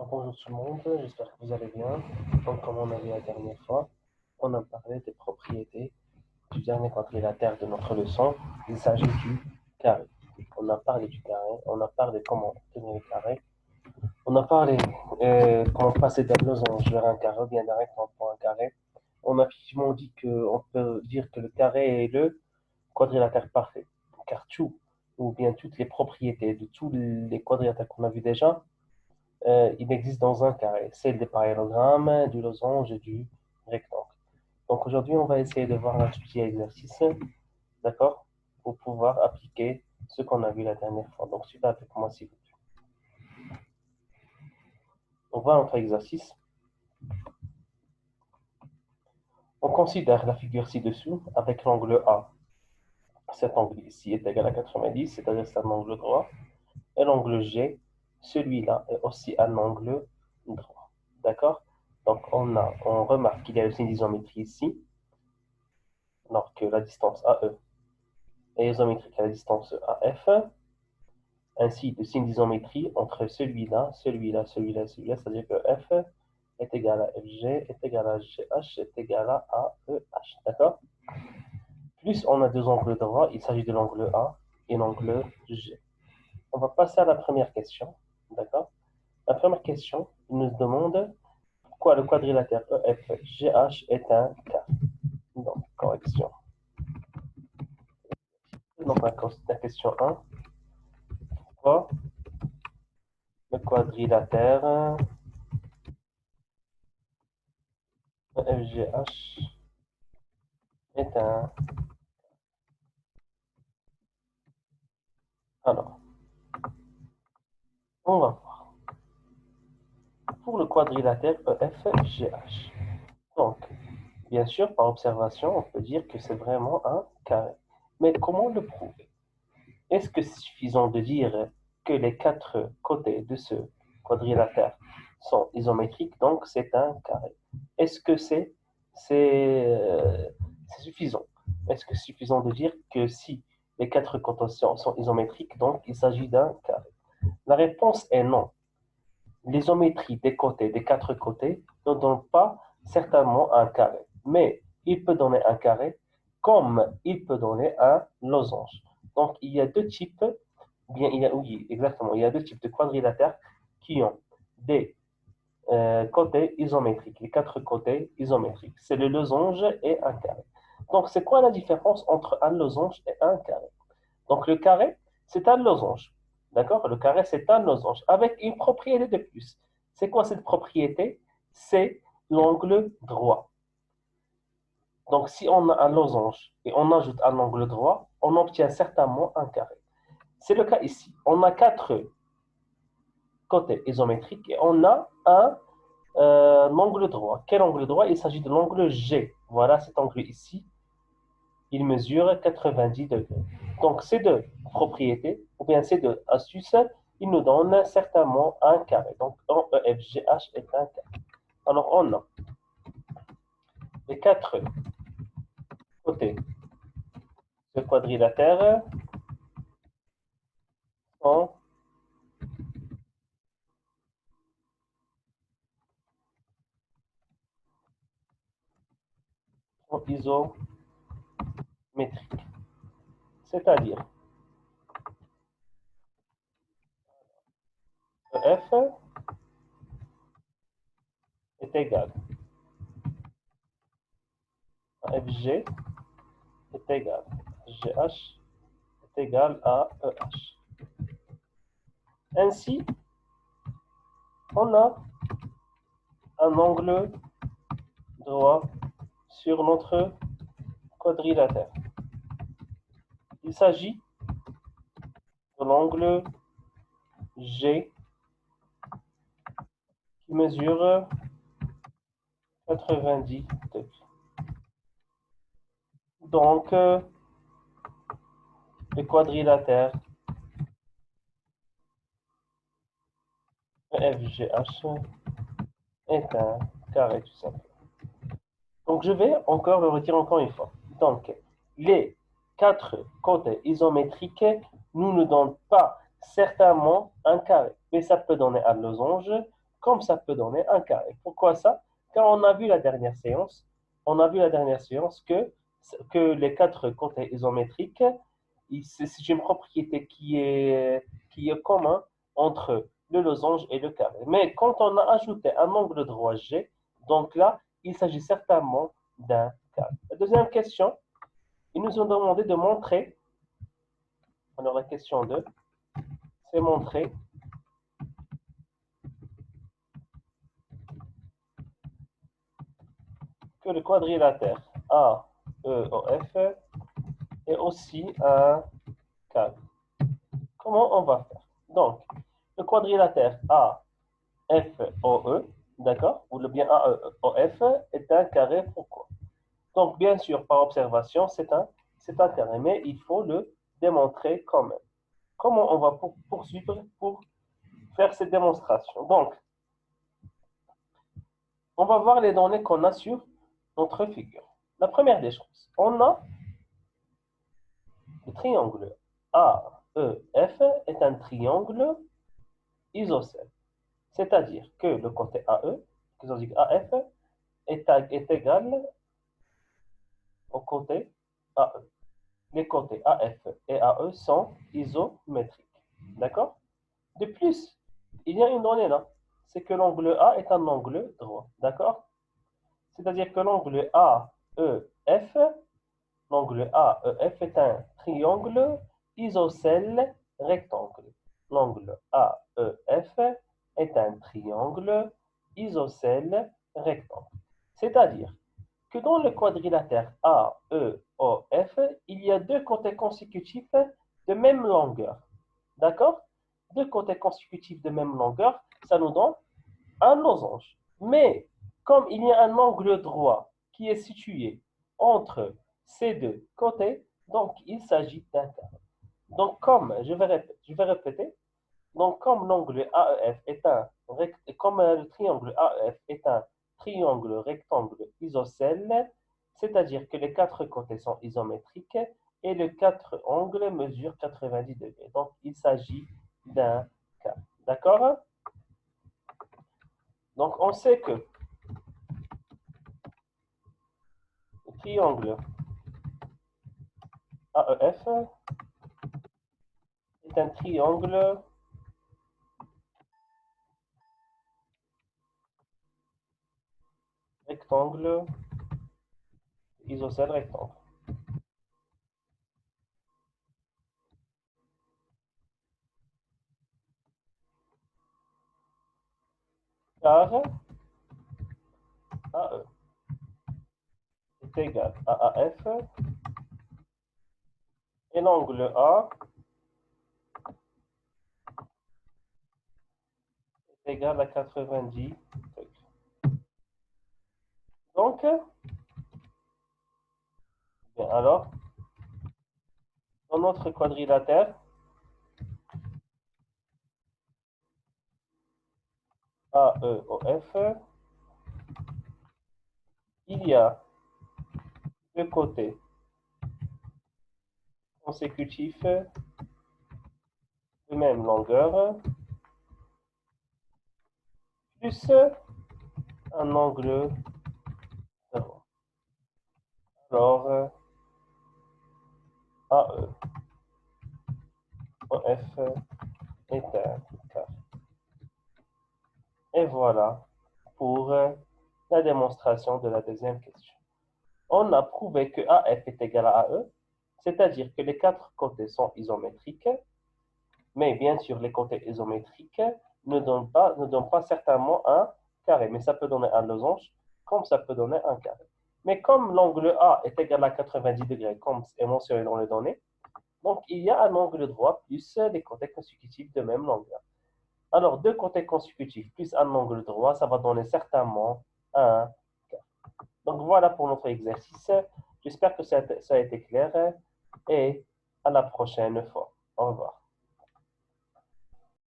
Alors, bonjour tout le monde, j'espère que vous allez bien. Donc, comme on a vu la dernière fois, on a parlé des propriétés du dernier quadrilatère de notre leçon. Il s'agit du carré. On a parlé du carré, on a parlé comment obtenir le carré, on a parlé comment passer d'un losange vers un carré ou bien d'un rectangle pour un carré. On a effectivement dit qu'on peut dire que le carré est le quadrilatère parfait, car tout, ou bien toutes les propriétés de tous les quadrilatères qu'on a vus déjà, il existe dans un carré, celle des parallélogrammes, du losange et du rectangle. Donc aujourd'hui, on va essayer de voir un petit exercice, d'accord, pour pouvoir appliquer ce qu'on a vu la dernière fois. Donc suivez avec moi s'il vous plaît. On voit notre exercice. On considère la figure ci-dessous avec l'angle A. Cet angle ici est égal à 90, c'est-à-dire c'est un angle droit. Et l'angle G, celui-là, est aussi un angle droit. D'accord? Donc on remarque qu'il y a le signe d'isométrie ici, alors que la distance AE est isométrique à la distance AF. Ainsi, le signe d'isométrie entre celui-là, celui-là, celui-là, celui-là, c'est-à-dire que F est égal à FG, est égal à GH, est égal à AEH. D'accord? Plus on a deux angles droits, il s'agit de l'angle A et l'angle G. On va passer à la première question. D'accord? La première question, il nous demande pourquoi le quadrilatère EFGH est un carré. Donc, correction. Donc, la question 1. Pourquoi le quadrilatère EFGH est un... Alors, on va voir. Pour le quadrilatère EFGH. Donc, bien sûr, par observation, on peut dire que c'est vraiment un carré. Mais comment le prouver? Est-ce que c'est suffisant de dire que les quatre côtés de ce quadrilatère sont isométriques, donc c'est un carré? Est-ce que c'est suffisant? Est-ce que c'est suffisant de dire que si les quatre côtés sont isométriques, donc il s'agit d'un carré? La réponse est non. L'isométrie des côtés, des quatre côtés, ne donne pas certainement un carré, mais il peut donner un carré comme il peut donner un losange. Donc, il y a deux types, bien, oui, exactement, il y a deux types de quadrilatères qui ont des côtés isométriques, les quatre côtés isométriques. C'est le losange et un carré. Donc, c'est quoi la différence entre un losange et un carré? Donc, le carré, c'est un losange. D'accord? Le carré, c'est un losange avec une propriété de plus. C'est quoi cette propriété? C'est l'angle droit. Donc, si on a un losange et on ajoute un angle droit, on obtient certainement un carré. C'est le cas ici. On a quatre côtés isométriques et on a un angle droit. Quel angle droit? Il s'agit de l'angle G. Voilà cet angle ici. Il mesure 90 degrés. Donc, ces deux propriétés, ou bien ces deux astuces, ils nous donnent certainement un carré. Donc, EFGH est un carré. Alors, on a les quatre côtés de quadrilatère sont isométriques. C'est-à-dire, EF est égal à FG est égal à GH est égal à EH. Ainsi, on a un angle droit sur notre quadrilatère. Il s'agit de l'angle G qui mesure 90 degrés. Donc, le quadrilatère EFGH est un carré tout simplement. Donc, je vais encore le retirer encore une fois. Donc, les quatre côtés isométriques nous ne donnent pas certainement un carré, mais ça peut donner un losange comme ça peut donner un carré. Pourquoi ça? Car on a vu la dernière séance, que les quatre côtés isométriques, c'est une propriété qui est commune entre le losange et le carré. Mais quand on a ajouté un angle droit G, donc là, il s'agit certainement d'un carré. La deuxième question, ils nous ont demandé de montrer, alors la question 2, c'est montrer que le quadrilatère AEOF est aussi un carré. Comment on va faire? Donc, le quadrilatère AFOE, d'accord, ou le bien AEOF est un carré. Pourquoi? Donc, bien sûr, par observation, c'est un carré, mais il faut le démontrer quand même. Comment on va poursuivre pour faire cette démonstration? Donc, on va voir les données qu'on a sur notre figure. La première des choses, on a le triangle AEF est un triangle isocèle. C'est-à-dire que le côté AE, que ça dit AF, est égal au côté AE. Les côtés AF et AE sont isométriques. D'accord? De plus, il y a une donnée là. C'est que l'angle A est un angle droit. D'accord? C'est-à-dire que l'angle AEF, l'angle AEF est un triangle isocèle rectangle. L'angle AEF est un triangle isocèle rectangle. C'est-à-dire que dans le quadrilatère AEOF, il y a deux côtés consécutifs de même longueur. D'accord? Deux côtés consécutifs de même longueur, ça nous donne un losange. Mais comme il y a un angle droit qui est situé entre ces deux côtés, donc il s'agit d'un carré. Donc comme, je vais répéter, donc comme l'angle AEF est comme le triangle AEF est un triangle rectangle isocèle, c'est-à-dire que les quatre côtés sont isométriques et les quatre angles mesurent 90 degrés. Donc il s'agit d'un carré. D'accord? Donc on sait que le triangle AEF est un triangle rectangle isocèle rectangle. Car AE est égal à AF et l'angle A est égal à 90 degrés. Donc, bien alors, dans notre quadrilatère AEOF, il y a deux côtés consécutifs de même longueur, plus un angle droit. Alors, AEOF est un carré. Et voilà pour la démonstration de la deuxième question. On a prouvé que AF est égal à AE, c'est-à-dire que les quatre côtés sont isométriques, mais bien sûr, les côtés isométriques ne donnent pas certainement un carré, mais ça peut donner un losange, comme ça peut donner un carré. Mais comme l'angle A est égal à 90 degrés, comme est mentionné dans les données, donc il y a un angle droit plus des côtés consécutifs de même longueur. Alors, deux côtés consécutifs plus un angle droit, ça va donner certainement un carré. Donc voilà pour notre exercice. J'espère que ça a été clair et à la prochaine fois. Au revoir.